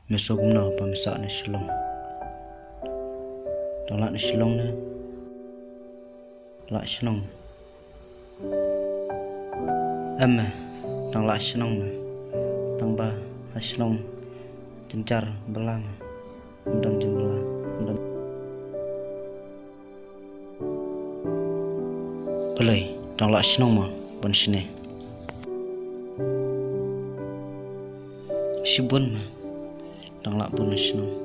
Meso gumno pa misa na shillong. Tang lak na shillong na. Lak shillong. Amma tang lak shillong na. Tang ba shillong jencar belang. Undang jembelah. Belai tang lak shillong ma bon sini. Shibun ma tang lak pun shillong.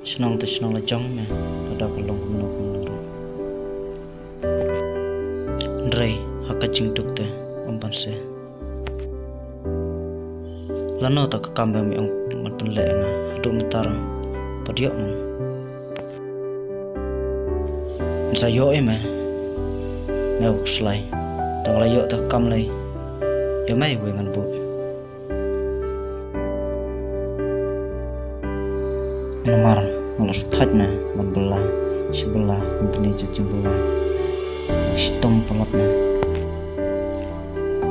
Shillong tu shillong la jong ma ada pelong menok menok. Ndrai haka jingduk te ompan se. Lano tak kekambang mi ong mat penlek nga aduk metar padiok ma. Sayo ma. Mau selai tang layok tak kam lai. Ya mai we ngan bu. Nomor ngelus tajna membelah sebelah menteri jembelah sistem pelapnya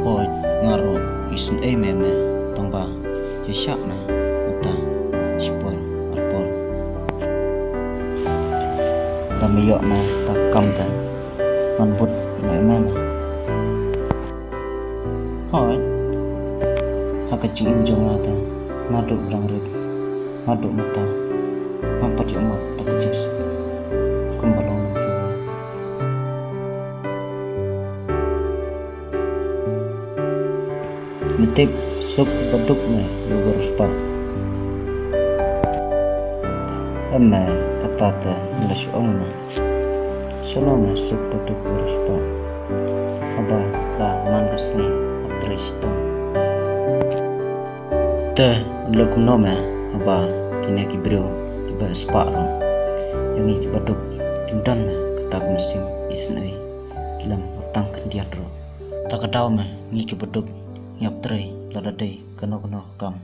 koi ngaruh isun meme tangba yesak na mata spor alpor lamiyok na takam dan manbut meme koi hakacing injong ata ngaduk lang red ngaduk mata mampat yang mat tak Jingsuk kembalong juga metik sup beduknya juga ruspa emma kata ta nilai ongna shalom sup beduk ruspa aba la man asli atrista te lokum nome aba kini kibro ba spa yang iki baduk tindan ketak musim isnai dalam utang kendiat ro tak kadau ngiki baduk nyap trai ladadai keno kam